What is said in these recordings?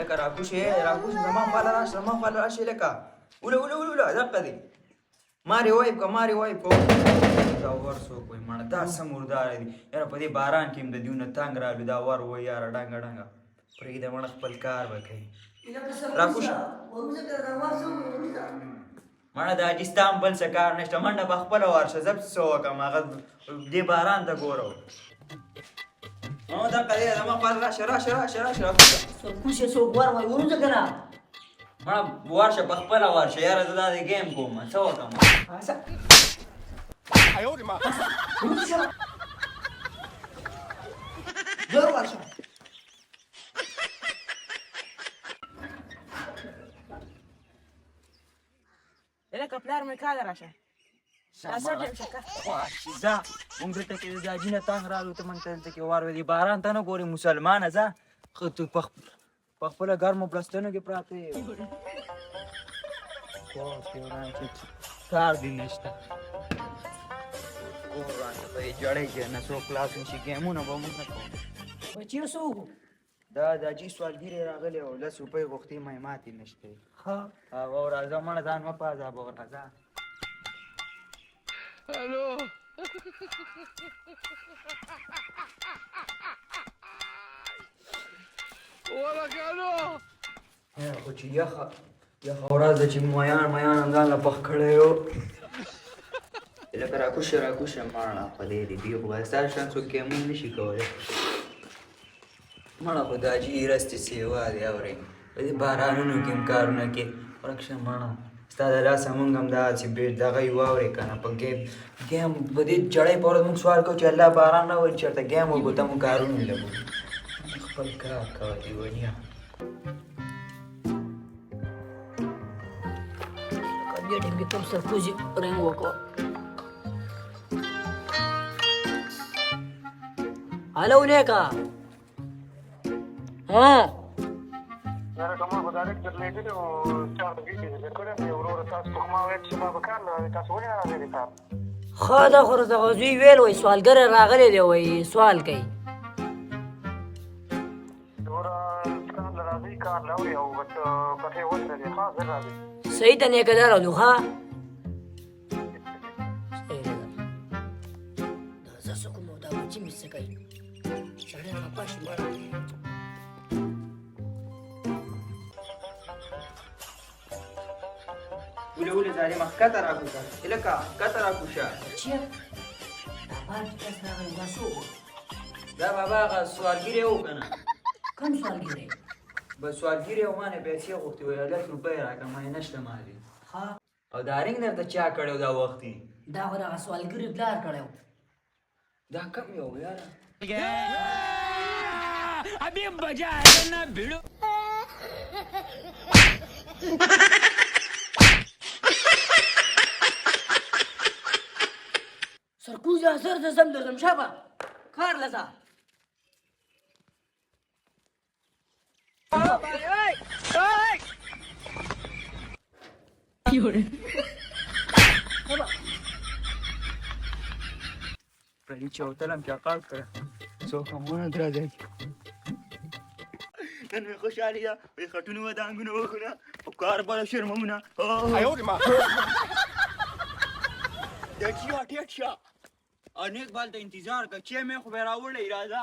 لکه راکوش زما خواله راشي لکه وله دقه دی مارې وایب کو دا ور څوک وایي مړه دا څه مرداره دي یاره په دې باران کې هم د دیونه تنګ رالو دا ور وایي یاره ډنګه پرېږده مړه خپل کار به کوي راکوش مړه دا حاجي ستا هم بل څه کار نشته منډه به خپله ورشه زه څه وکړم هغه دې باران ته ګوره دقه دی زما خواله راشه سرکوشه څوک ور وایي ورځه که نه مړه ورشه په خپله ورشه یاره زه دا د ګیم کوم څه وکړم زور ورشه لکه پلار مې کاله راشه ځه موږ دلته کې د حاجي نه تنګ رالو ته موږ ته دلته کې ور وایي باران ته نه ګورې مسلمانه ځه ښه په خپله ګرمو پلستنو کې پراته یې کار دې نشته قرآن ته یې جړی چې نه څوک خلاص نشي ګیمونه به موږ نه کوو بچیو څه وکړو دا د حاجي سوالګیرې راغلی او 10 روپۍ غوښتې مې ماتې نشته هغه راځه مړه ځان مه په عذابوه راځه الو ولکانو خو چې یخه ورځ ده چې میان هم ځان له پخ کړی و لکه راکوشه مړه په دې دي بیا خو ستا شان څوک ګیمونه نشي کولی مړه خو د حاجي رستې سیوا دی اورئ په دې بارانونو کې هم کارونه کې ورک شه مړه ستا د لاسه مونږ هم داسې دغه یې واورې که نه په ګیم په دې جړۍ په ورځ مونږ سوال کوو چې الله باران راولي چېرته ګیم وکړو ته مونږ کارونه لګو خپل کار کوه لیونیه بیا ډېنګې تم سرکوزي رنګ وکړه هلو نیکه یاره که ما به ډایرکټ درلېږلي وو 4 دقیقې دې درکړی مې وروره تاسو ته خو ما ویل چې ما به کار نه راځئ تاسو ولې نه راځئ دې کار ښه ده خو راته زوی ویل وایي سوالګری راغلی دی وایي سوال کوي وروره کار له راځئ کار له اوري او بس پټې ودرې دې ښه زر راځئ صحیح ته نیکه دا راولو ښه صحیح ده دا زه څه کوم او دا بچي مې څه کوي سړی خفه شو ولې ظالمه ښکته راکوشه هلکه ښکته راکوشه چیه دا بار کې کس راغلی دا څوک و دا بابا هغه سوالګیری و که نه کوم سوالګری بس سوالګیری و ما نه پیسې غوښتې وایي 10 روپۍ راکړه ما یې نشته مالې ښه او دا رنګ درته چا کړی و دا وختي دا خو دغه سوالګري پلار کړی و دا کم یو یاره ابھی مزہ آئے نا بھیڑو سرکوزه زر د زم درځم شابه کار له ځه پرې چوتلم چاقال کړه څوک هم ونه درځي نن مې خوشحالي ده وایي خټونه ودانګونه وښونه او کار بله شرمونه ټیټ شه او نیک بال ته انتظار که چې مې خو به یې راوړی راځه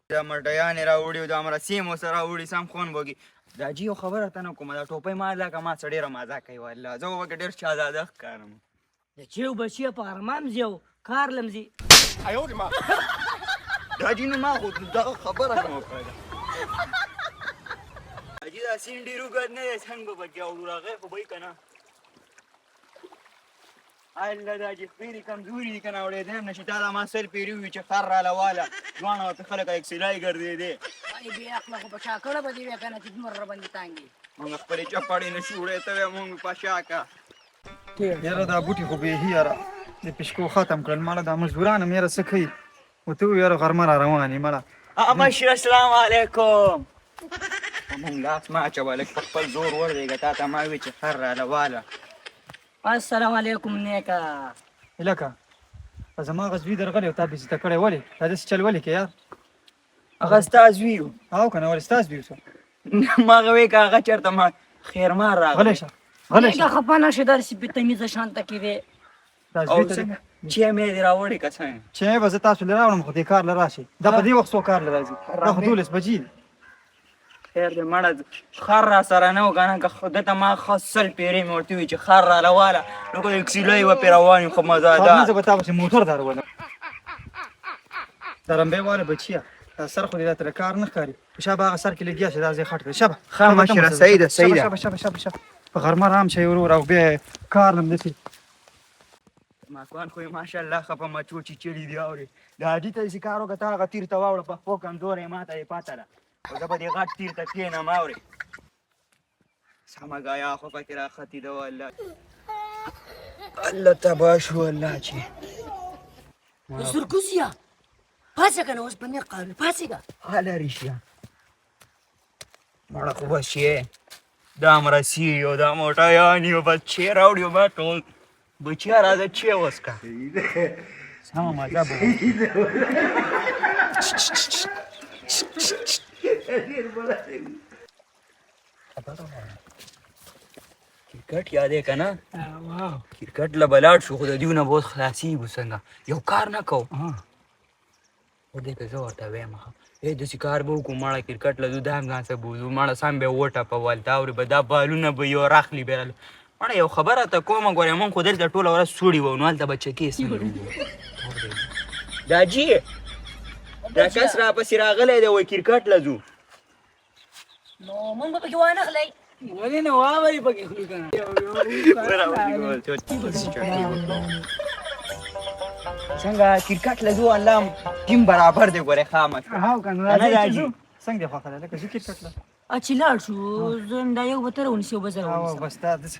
دا مټیانې راوړي او دا مرسیم ورسره راوړي سم خون بوږي دا جي یو خبره ته نه کومه دا ټوپۍ ما لکه ما څه ډېره مزه کوي والله زه به پکې ډېر شهزاده ښکارم د چیو بچیه په ارمان ځي او کار لمځي دا جي نو ما خو دغه خبره کوم کړې حاجي دا سیند ډېر اوږد نه دی څنګ به پکې اوړو راغی خو به یې که نه الله دا چې خپې دې کمزوري دي که نه اورېدی هم نه شي تا دا ما سل پیري وي چې خر راله واله ځوانه ورته خلک اکسلای ګرځېدې ای بې عقله خو په چا کړه به دې وې که نه چې دومره راباندې تانګې مونږ خپلې چپاړې نه شو وړی ته وې مونږ په شا که یاره دا بوټي خو بېخي یاره د پشکو ختم کړل مړه دا مزدوران هم یاره څه کوي ورته ووایو یاره غرمه را روان یې مړه مشره السلام علیکم مونږ لاس مه اچوه لږ په خپل زور ورېږه تا ته ما وی چې خر راله واله السلام علیکم نیکه لکه زما غزوی درغلی او تا بېزته کړی ولې دا داسې چل ولې کې یار هغه ستا زوی و. او کنه ول ستاسو دیوسه ما هغه وی که هغه چېرته ما خیرمار غلی راغلی شه غلی دا شه خپه نشي داسې بېتمیزه شانته کې دی تاسو او دې څنګه چې مې دې راوړې که څنګه چې به زه تاسو لراوړم خو دې کار لراشي دا په دې وخت څو کار لراځي دا خو 12 بجې دي خیر دې مړه خر را سره نه و که نه که خو دته ما ښه سل پیرې مې ورته وویل چې خر راله واله نو که اکسیلو یې وپې روان یم خو مزه نه زه ده به تا پسې موټر درولم درمبې واله بچیه دا سر خو دې راته د کار نه ښکاري په شابه هغه سر کې لګیا شي دا ځای خټ کړي شابه ښه مشره صحیح ده صحیح ده شابه په غرمه رام شي ورور او بیا کار نم دسي ماکوان خو یې ماشاءالله ښه په مچو چیچلي دي اورې د حاجي ته داسې کار وکړه ته هغه تیر ته واوړه په خپو کمزوری ما ته یې پاته ده خو زه به دې غټ تیر ته کښېنم اورې سمه ګایا خو پکې راختې ده والله الله تباه شو الله چې سرکوسیا پاسه که نه اوس په نیغ قانون پاسېږه هله رښتیا مړه خو بس چې دا مرسي او دا موټایان یو بس چې راوړي ما ټول بچیا راځه چې وسکه سمه مزه به کرکټ یادې که نه کرکټ له به لاړ شو خو د دیو نه به اوس خلاصېږو څنګه یو کار نه کوو خو دې که زه ورته وایم داسې کار به وکړو مړه کرکټ له ځو دا هم ځان څه بوځو مړه سم به یې وټپول ته اورې به دا بالونه به یو راخلي بیا مړه یو خبره ته کومه ګورې مونږ خو دلته ټوله ورځ سوړي وو نو هلته به چکې څنګه دا جي دا کس راپسې راغلی دی وایي کرکټ له ځو نو مونږ به پکې وانخلی ولې نه واوري پکې خلو کنه څنګه کرکټ له ځو الله ټیم برابر دی ګورې خامخا هاو کنه نه راځي راځي. څنګه دی خوښه ده لکه زه کرکټ له چې لاړ شو زه دا یو به ته راونیسي او به زه او راونیسم بس دا داسې